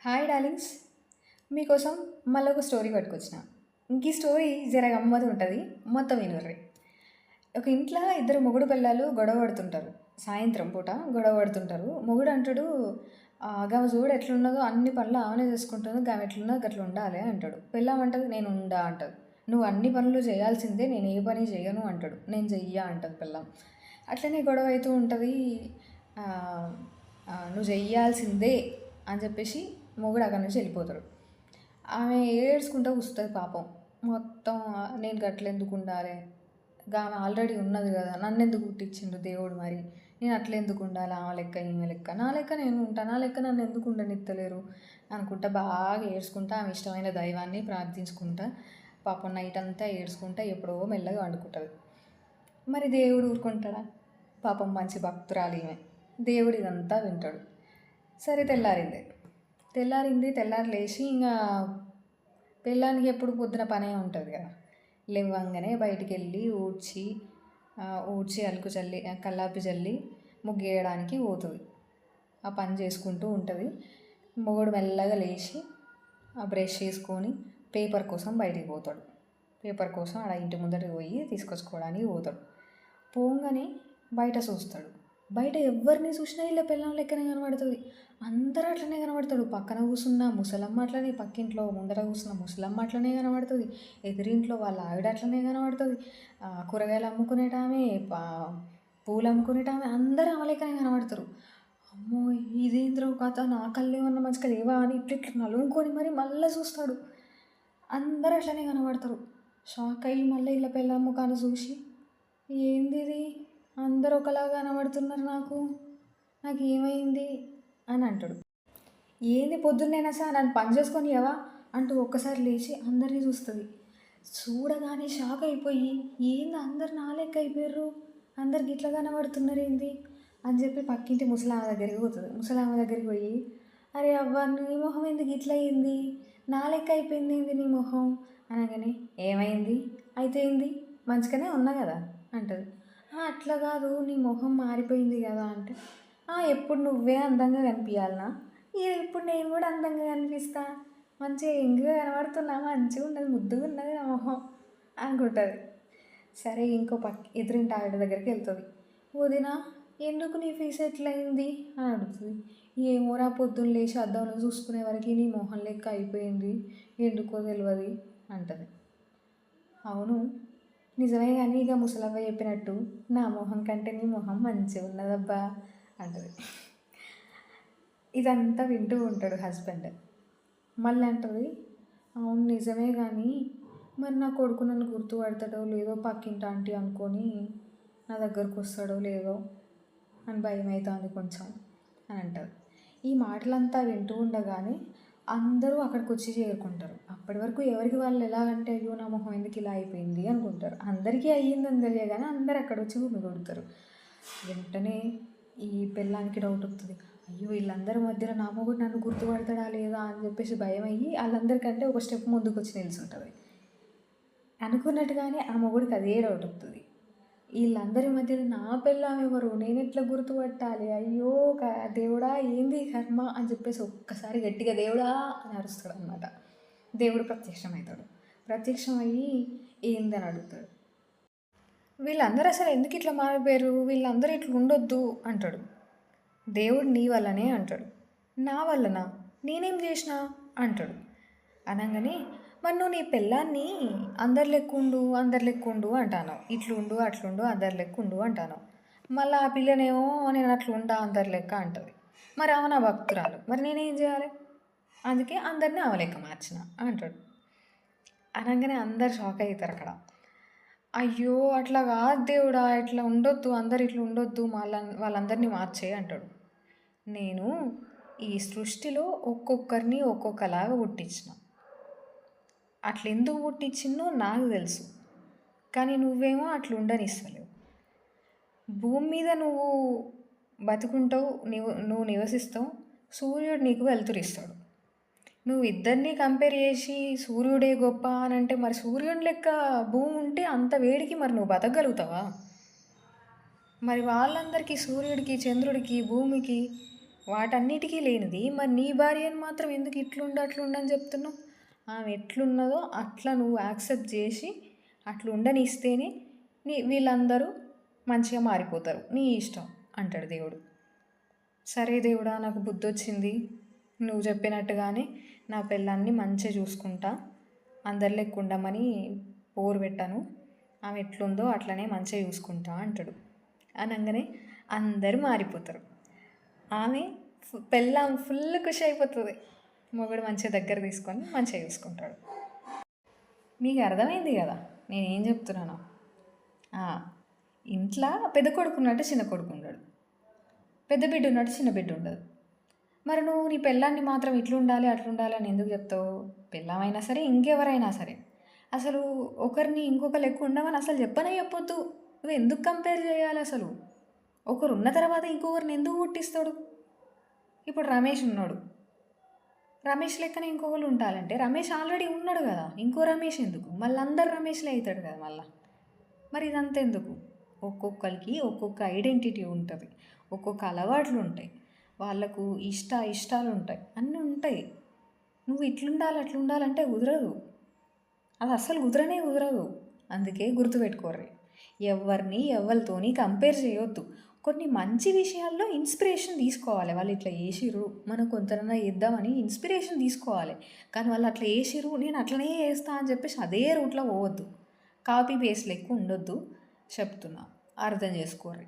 Hi darlings, మీకోసం మళ్ళీ ఒక స్టోరీ పట్టుకొచ్చిన. ఇంక ఈ స్టోరీ జర గమ్మత్తు ఉంటుంది, మొత్తం వినుర్రి. ఒక ఇంట్లో ఇద్దరు మొగుడు పిల్లలు గొడవ పడుతుంటారు. సాయంత్రం పూట గొడవ పడుతుంటారు. మొగుడు అంటాడు, గమ చూడు ఎట్లున్నదో, అన్ని పనులు ఆమెనే చేసుకుంటుందో, గమ ఎట్లున్నదో గట్లా ఉండాలి అంటాడు. పిల్లం అంటది, నేను ఉండా అంటది. నువ్వు అన్ని పనులు చేయాల్సిందే, నేను ఏ పని చేయను అంటాడు. నేను చెయ్యా అంటది పిల్లం. అట్లనే గొడవ అవుతూ ఉంటుంది. నువ్వు చెయ్యాల్సిందే అని చెప్పేసి మొగుడు అక్కడి నుంచి వెళ్ళిపోతాడు. ఆమె ఏడ్చుకుంటూ కూస్తుంది పాపం. మొత్తం నేను గట్లెందుకు ఉండాలి, ఆమె ఆల్రెడీ ఉన్నది కదా, నన్ను ఎందుకు పుట్టించిండు దేవుడు, మరి నేను అట్లెందుకు ఉండాలి, ఆమె లెక్క ఈమె లెక్క, నా లెక్క నేను ఉంటా, నా లెక్క నన్ను ఎందుకు ఉండనిత్తలేరు అనుకుంటా బాగా ఏడ్చుకుంటా ఆమె ఇష్టమైన దైవాన్ని ప్రార్థించుకుంటా పాపం నైట్ అంతా ఏడ్చుకుంటా ఎప్పుడో మెల్లగా వండుకుంటుంది. మరి దేవుడు ఊరుకుంటాడా? పాపం మంచి భక్తురాలు ఈమె. దేవుడు ఇదంతా వింటాడు. సరే తెల్లారి లేచి ఇంకా పెళ్ళానికి ఎప్పుడు పొద్దున పనే ఉంటుంది కదా. లేవంగానే బయటికి వెళ్ళి ఊడ్చి అలుకు చల్లి కల్లాపి చల్లి ముగ్గేయడానికి పోతుంది. ఆ పని చేసుకుంటూ ఉంటుంది. మొగుడు మెల్లగా లేచి ఆ బ్రష్ చేసుకొని పేపర్ కోసం బయటికి పోతాడు. పేపర్ కోసం ఆడ ఇంటి ముందరికి పోయి తీసుకొచ్చుకోవడానికి పోతాడు. పోగానే బయట చూస్తాడు. బయట ఎవరిని చూసినా ఇలా పిల్లం లెక్కనే కనబడుతుంది. అందరూ అట్లనే కనబడతాడు. పక్కన కూర్చున్న ముసలమ్మ అట్లనే, పక్కింట్లో ముందర కూర్చున్న ముసలమ్మ అట్లనే కనబడుతుంది. ఎదురింట్లో వాళ్ళ ఆవిడ అట్లనే కనబడుతుంది. కూరగాయలు అమ్ముకునేటామె, పూలు అమ్ముకునేటామె, అందరూ ఆమె లెక్కనే కనబడతారు. అమ్మో ఇదేంద్రో కథ, నా కళ్ళు ఏమన్నా మంచిగా లేవా అని ఇట్లా నలుముకొని మరి మళ్ళీ చూస్తాడు. అందరూ అట్లనే కనబడతారు. షాక్ అయ్యి మళ్ళీ ఇలా పిల్ల ముఖాన్ని చూసి, ఏంది ఇది, అందరూ ఒకలాగా కనబడుతున్నారు, నాకు ఏమైంది అని అంటాడు. ఏంది పొద్దున్నైనా సార్ నన్ను పని చేసుకొని ఎవా అంటూ ఒక్కసారి లేచి అందరినీ చూస్తుంది. చూడగానే షాక్ అయిపోయి, ఏంది అందరు నా లెక్క అయిపోయారు, అందరికి ఇట్లా కనబడుతున్నారు ఏంది అని చెప్పి పక్కింటి ముసలామె దగ్గరికి పోతుంది. ముసలామె దగ్గరికి పోయి, అరే అవ్వ నీ మొహం ఎందుకు ఇట్లా అయింది, నా లెక్క అయిపోయింది ఏంది నీ మొహం అనగానే, ఏమైంది అయితే ఏంది, మంచిగానే ఉన్నా కదా అంటది. అట్లా కాదు, నీ మొహం మారిపోయింది కదా అంటే, ఎప్పుడు నువ్వే అందంగా కనిపించాలనా, ఇప్పుడు నేను కూడా అందంగా కనిపిస్తా, మంచిగా ఎంగుగా కనబడుతున్నా, మంచిగా ఉన్నది, ముద్దుగా ఉన్నది నా మొహం అనుకుంటుంది. సరే ఇంకో ఎదురింటి ఆవిడ దగ్గరికి వెళ్తుంది. వదినా ఎందుకు నీ ఫేస్ ఎట్లయింది అని అడుగుతుంది. ఏమోరా పొద్దున్న లేచి అద్దంలో చూసుకునే వరకు నీ మొహం లెక్క అయిపోయింది, ఎందుకో తెలియదు అంటది. అవును నిజమే, కానీ ఇక ముసలవ్వ చెప్పినట్టు నా మొహం కంటే నీ మొహం మంచిగా ఉన్నదబ్బా అంటది. ఇదంతా వింటూ ఉంటాడు హస్బెండ్. మళ్ళీ అంటది, అవును నిజమే, కానీ మరి నా కొడుకు నన్ను గుర్తుపడతాడో లేదో, పక్కింటి ఆంటీ అనుకొని నా దగ్గరకు వస్తాడో లేదో అని భయం అవుతుంది కొంచెం అని అంటారు. ఈ మాటలంతా వింటూ ఉండగానే అందరూ అక్కడికి వచ్చి చేరుకుంటారు. అప్పటి వరకు ఎవరికి వాళ్ళు ఎలా అంటే, అయ్యో నా మొహం ఎందుకు ఇలా అయిపోయింది అనుకుంటారు. అందరికీ అయ్యిందని తెలియగానే అందరు అక్కడ వచ్చి గుమ్మి కొడతారు. వెంటనే ఈ పెళ్ళానికి డౌట్ వస్తుంది. అయ్యో వీళ్ళందరి మధ్యలో నా మొగుడు నన్ను గుర్తుపడతాడా లేదా అని చెప్పేసి భయం అయ్యి వాళ్ళందరికంటే ఒక స్టెప్ ముందుకు వచ్చి నిల్చుంటుంది. అనుకున్నట్టుగానే ఆ మొగుడికి అదే డౌట్ వస్తుంది. వీళ్ళందరి మధ్యలో నా పెళ్ళాం ఎవరు, నేను ఎట్లా గుర్తుపట్టాలి, అయ్యో దేవుడా ఏంది కర్మ అని చెప్పేసి ఒక్కసారి గట్టిగా దేవుడా అని అరుస్తాడు అనమాట. దేవుడు ప్రత్యక్షమవుతాడు. ప్రత్యక్షమయ్యి ఏందని అడుగుతాడు. వీళ్ళందరూ అసలు ఎందుకు ఇట్లా మారిపోయారు, వీళ్ళందరూ ఇట్లా ఉండొద్దు అంటాడు. దేవుడు నీ వల్లనే అంటాడు. నా వల్లనా, నేనేం చేసినా అంటాడు. అనగానే, మరి నువ్వు నీ పెళ్ళాన్ని అందరి లెక్కుండు అంటాను, ఇట్లుండు అట్లుండు అందరి లెక్కుండు అంటాను. మళ్ళీ ఆ పిల్లనేమో నేను అట్లుంటా అందరి లెక్క అంటుంది. మరి ఆమె నా భక్తురాలు, మరి నేనేం చేయాలి, అందుకే అందరినీ ఆమె లెక్క మార్చిన అంటాడు. అనగానే అందరు షాక్ అవుతారు అక్కడ. అయ్యో అట్లా కాదు దేవుడా, ఇట్లా ఉండొద్దు, అందరు ఇట్లా ఉండొద్దు, వాళ్ళందరినీ మార్చే అంటాడు. నేను ఈ సృష్టిలో ఒక్కొక్కరిని ఒక్కొక్కలాగా పుట్టించిన, అట్లా ఎందుకు పుట్టించిందో నాకు తెలుసు, కానీ నువ్వేమో అట్లా ఉండనిస్తలేవు. భూమి మీద నువ్వు బతుకుంటావు, నువ్వు నివసిస్తావు, సూర్యుడు నీకు వెలుతురిస్తాడు. నువ్వు ఇద్దరినీ కంపేర్ చేసి సూర్యుడే గొప్ప అని అంటే, మరి సూర్యుని లెక్క భూమి ఉంటే అంత వేడికి మరి నువ్వు బతకగలుగుతావా? మరి వాళ్ళందరికీ, సూర్యుడికి, చంద్రుడికి, భూమికి వాటన్నిటికీ లేనిది మరి నీ భార్యను మాత్రం ఎందుకు ఇట్లుండు అట్లుండని చెప్తున్నావు? ఆమె ఎట్లున్నదో అట్లా నువ్వు యాక్సెప్ట్ చేసి అట్లా ఉండనిస్తేనే వీళ్ళందరూ మంచిగా మారిపోతారు. నీ ఇష్టం అంటాడు దేవుడు. సరే దేవుడా, నాకు బుద్ధి వచ్చింది, నువ్వు చెప్పినట్టుగానే నా పిల్లాన్ని మంచిగా చూసుకుంటా, అందరి లెక్క ఉండమని పోరు పెట్టాను, ఆమె ఎట్లుందో అట్లనే మంచిగా చూసుకుంటా అంటాడు. అనగానే అందరూ మారిపోతారు. ఆమె పెళ్ళాం ఫుల్ ఖుషి అయిపోతుంది. మొగుడు మంచిగా దగ్గర తీసుకొని మంచిగా చూసుకుంటాడు. మీకు అర్థమైంది కదా నేనేం చెప్తున్నాను? ఇంట్లో పెద్ద కొడుకు ఉన్నట్టు చిన్న కొడుకు ఉండడు, పెద్ద బిడ్డ ఉన్నట్టు చిన్న బిడ్డ ఉండదు. మరి నువ్వు నీ పెళ్ళాన్ని మాత్రం ఇట్లుండాలి అట్లుండాలి అని ఎందుకు చెప్తావు? పెళ్ళామైనా సరే ఇంకెవరైనా సరే అసలు ఒకరిని ఇంకొకరు ఎక్కువ ఉండమని అసలు చెప్పొద్దు. నువ్వు ఎందుకు కంపేర్ చేయాలి? అసలు ఒకరు ఉన్న తర్వాత ఇంకొకరిని ఎందుకు పుట్టిస్తాడు? ఇప్పుడు రమేష్ ఉన్నాడు, రమేష్ లెక్కనే ఇంకొకరు ఉండాలంటే రమేష్ ఆల్రెడీ ఉన్నాడు కదా, ఇంకో రమేష్ ఎందుకు? మళ్ళీ అందరు రమేష్లే అవుతాడు కదా మళ్ళీ. మరి ఇదంతా ఎందుకు? ఒక్కొక్కరికి ఒక్కొక్క ఐడెంటిటీ ఉంటుంది, ఒక్కొక్క అలవాట్లు ఉంటాయి, వాళ్ళకు ఇష్టాలు ఉంటాయి, అన్నీ ఉంటాయి. నువ్వు ఇట్లుండాలి అట్లుండాలంటే కుదరదు, అది అస్సలు కుదరదు. అందుకే గుర్తుపెట్టుకోర్రి, ఎవరితోని కంపేర్ చేయొద్దు. కొన్ని మంచి విషయాల్లో ఇన్స్పిరేషన్ తీసుకోవాలి. వాళ్ళు ఇట్లా చేసిర్రు, మనం కొంతనన్నా చేద్దామని ఇన్స్పిరేషన్ తీసుకోవాలి. కానీ వాళ్ళు అట్లా చేసిర్రు, నేను అట్లనే చేస్తా అని చెప్పేసి అదే రూట్లో పోవద్దు. కాపీ పేస్ట్ లెక్క ఉండొద్దు. చెప్తున్నా, అర్థం చేసుకోర్రి.